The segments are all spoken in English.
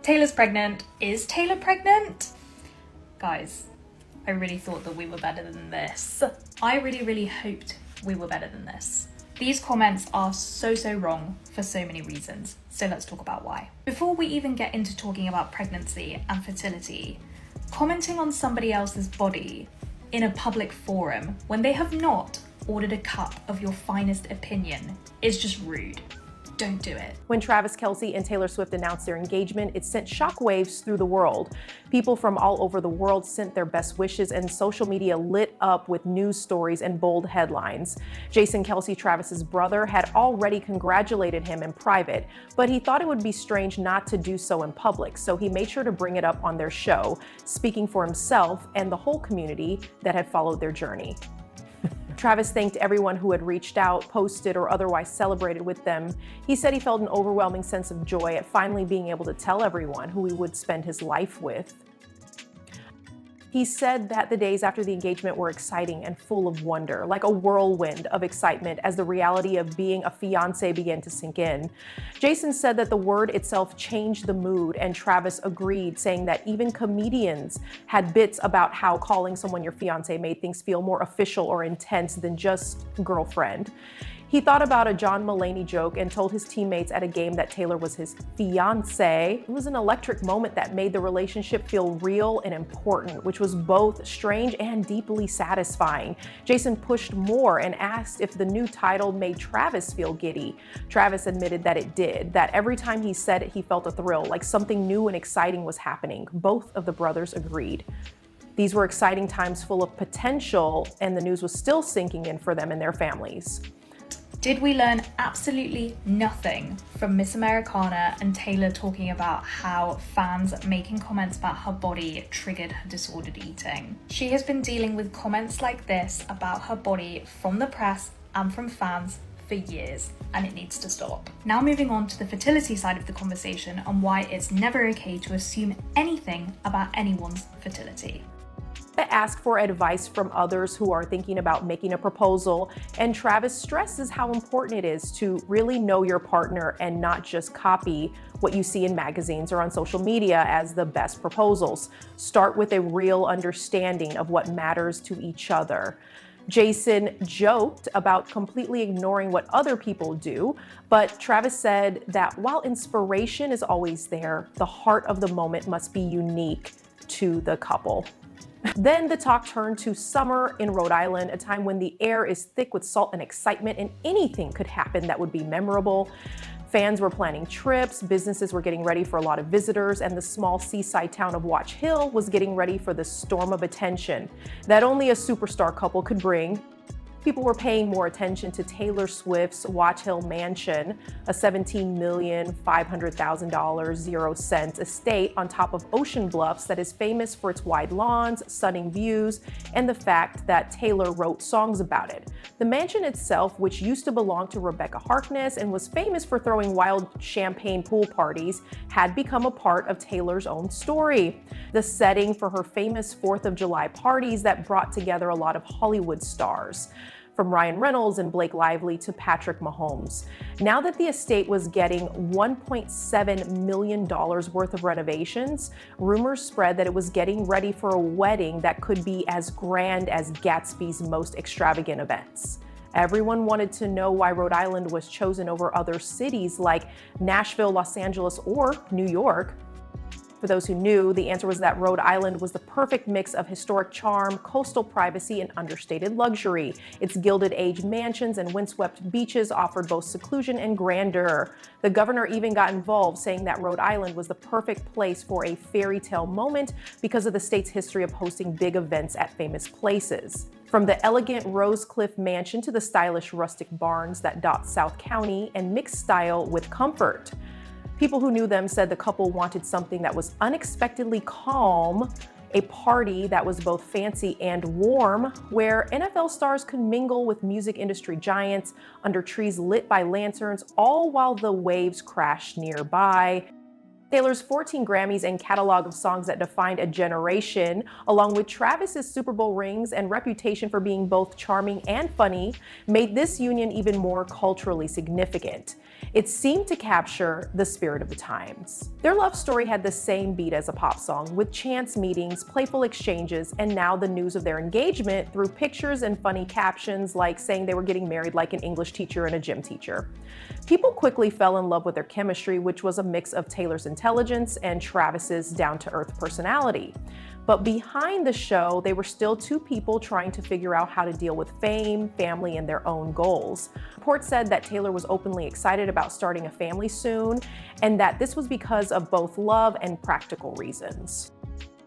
Taylor's pregnant. Is Taylor pregnant? Guys, I really thought that we were better than this. I really hoped we were better than this. These comments are so wrong for so many reasons, so let's talk about why. Before we even get into talking about pregnancy and fertility, commenting on somebody else's body in a public forum when they have not ordered a cup of your finest opinion is just rude. Don't do it. When Travis Kelce and Taylor Swift announced their engagement, it sent shockwaves through the world. People from all over the world sent their best wishes, and social media lit up with news stories and bold headlines. Jason Kelce, Travis's brother, had already congratulated him in private, but he thought it would be strange not to do so in public, so he made sure to bring it up on their show, speaking for himself and the whole community that had followed their journey. Travis thanked everyone who had reached out, posted, or otherwise celebrated with them. He said he felt an overwhelming sense of joy at finally being able to tell everyone who he would spend his life with. He said that the days after the engagement were exciting and full of wonder, like a whirlwind of excitement as the reality of being a fiance began to sink in. Jason said that the word itself changed the mood, and Travis agreed, saying that even comedians had bits about how calling someone your fiance made things feel more official or intense than just girlfriend. He thought about a John Mulaney joke and told his teammates at a game that Taylor was his fiancée. It was an electric moment that made the relationship feel real and important, which was both strange and deeply satisfying. Jason pushed more and asked if the new title made Travis feel giddy. Travis admitted that it did, that every time he said it, he felt a thrill, like something new and exciting was happening. Both of the brothers agreed. These were exciting times full of potential, and the news was still sinking in for them and their families. Did we learn absolutely nothing from Miss Americana and Taylor talking about how fans making comments about her body triggered her disordered eating? She has been dealing with comments like this about her body from the press and from fans for years, and it needs to stop. Now moving on to the fertility side of the conversation and why it's never okay to assume anything about anyone's fertility. Ask for advice from others who are thinking about making a proposal, and Travis stresses how important it is to really know your partner and not just copy what you see in magazines or on social media as the best proposals. Start with a real understanding of what matters to each other. Jason joked about completely ignoring what other people do, but Travis said that while inspiration is always there, the heart of the moment must be unique to the couple. Then the talk turned to summer in Rhode Island, a time when the air is thick with salt and excitement, and anything could happen that would be memorable. Fans were planning trips, businesses were getting ready for a lot of visitors, and the small seaside town of Watch Hill was getting ready for the storm of attention that only a superstar couple could bring. People were paying more attention to Taylor Swift's Watch Hill mansion, a $17,500,000 0 cents estate on top of ocean bluffs that is famous for its wide lawns, stunning views, and the fact that Taylor wrote songs about it. The mansion itself, which used to belong to Rebecca Harkness and was famous for throwing wild champagne pool parties, had become a part of Taylor's own story. The setting for her famous 4th of July parties that brought together a lot of Hollywood stars, from Ryan Reynolds and Blake Lively to Patrick Mahomes. Now that the estate was getting $1.7 million worth of renovations, rumors spread that it was getting ready for a wedding that could be as grand as Gatsby's most extravagant events. Everyone wanted to know why Rhode Island was chosen over other cities like Nashville, Los Angeles, or New York. For those who knew, the answer was that Rhode Island was the perfect mix of historic charm, coastal privacy, and understated luxury. Its Gilded Age mansions and windswept beaches offered both seclusion and grandeur. The governor even got involved, saying that Rhode Island was the perfect place for a fairy tale moment because of the state's history of hosting big events at famous places. From the elegant Rose Cliff mansion to the stylish rustic barns that dot South County, and mixed style with comfort. People who knew them said the couple wanted something that was unexpectedly calm, a party that was both fancy and warm, where NFL stars could mingle with music industry giants under trees lit by lanterns, all while the waves crashed nearby. Taylor's 14 Grammys and catalog of songs that defined a generation, along with Travis's Super Bowl rings and reputation for being both charming and funny, made this union even more culturally significant. It seemed to capture the spirit of the times. Their love story had the same beat as a pop song, with chance meetings, playful exchanges, and now the news of their engagement through pictures and funny captions like saying they were getting married like an English teacher and a gym teacher. People quickly fell in love with their chemistry, which was a mix of Taylor's intelligence and Travis's down-to-earth personality. But behind the show, they were still two people trying to figure out how to deal with fame, family, and their own goals. Reports said that Taylor was openly excited about starting a family soon, and that this was because of both love and practical reasons.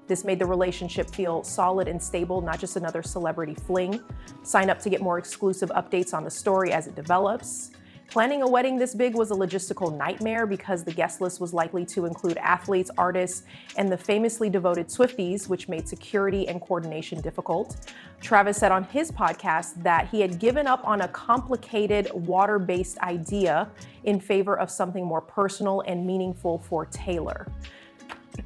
This made the relationship feel solid and stable, not just another celebrity fling. Sign up to get more exclusive updates on the story as it develops. Planning a wedding this big was a logistical nightmare because the guest list was likely to include athletes, artists, and the famously devoted Swifties, which made security and coordination difficult. Travis said on his podcast that he had given up on a complicated, water-based idea in favor of something more personal and meaningful for Taylor.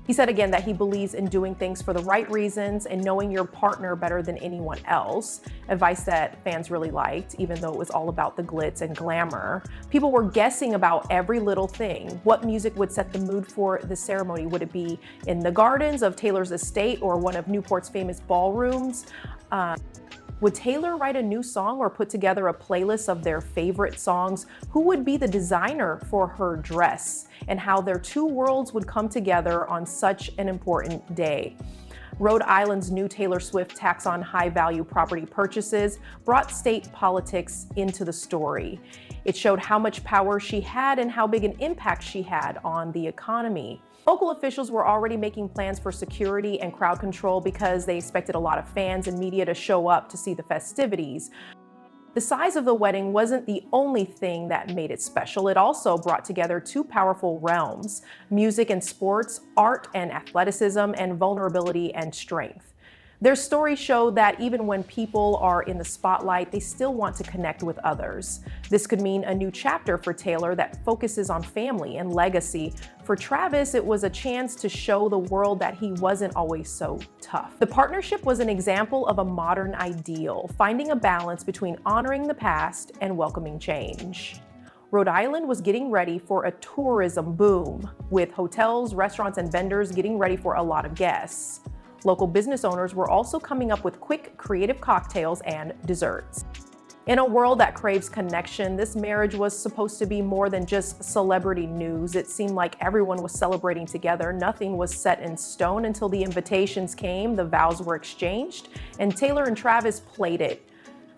He said again that he believes in doing things for the right reasons and knowing your partner better than anyone else, advice that fans really liked, even though it was all about the glitz and glamour. People were guessing about every little thing. What music would set the mood for the ceremony? Would it be in the gardens of Taylor's estate or one of Newport's famous ballrooms? Would Taylor write a new song or put together a playlist of their favorite songs? Who would be the designer for her dress? And how their two worlds would come together on such an important day. Rhode Island's new Taylor Swift tax on high-value property purchases brought state politics into the story. It showed how much power she had and how big an impact she had on the economy. Local officials were already making plans for security and crowd control because they expected a lot of fans and media to show up to see the festivities. The size of the wedding wasn't the only thing that made it special. It also brought together two powerful realms: music and sports, art and athleticism, and vulnerability and strength. Their stories show that even when people are in the spotlight, they still want to connect with others. This could mean a new chapter for Taylor that focuses on family and legacy. For Travis, it was a chance to show the world that he wasn't always so tough. The partnership was an example of a modern ideal, finding a balance between honoring the past and welcoming change. Rhode Island was getting ready for a tourism boom, with hotels, restaurants, and vendors getting ready for a lot of guests. Local business owners were also coming up with quick, creative cocktails and desserts. In a world that craves connection, this marriage was supposed to be more than just celebrity news. It seemed like everyone was celebrating together. Nothing was set in stone until the invitations came, the vows were exchanged, and Taylor and Travis played it.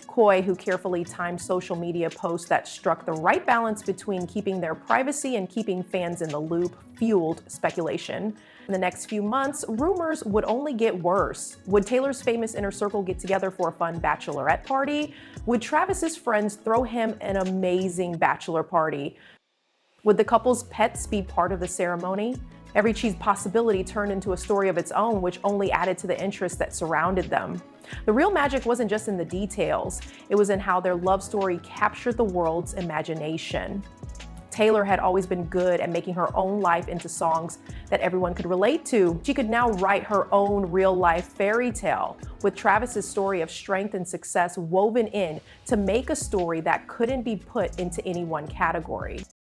Coy, who carefully timed social media posts that struck the right balance between keeping their privacy and keeping fans in the loop, fueled speculation. In the next few months, rumors would only get worse. Would Taylor's famous inner circle get together for a fun bachelorette party? Would Travis's friends throw him an amazing bachelor party? Would the couple's pets be part of the ceremony? Every cheese possibility turned into a story of its own, which only added to the interest that surrounded them. The real magic wasn't just in the details, it was in how their love story captured the world's imagination. Taylor had always been good at making her own life into songs that everyone could relate to. She could now write her own real-life fairy tale, with Travis's story of strength and success woven in to make a story that couldn't be put into any one category.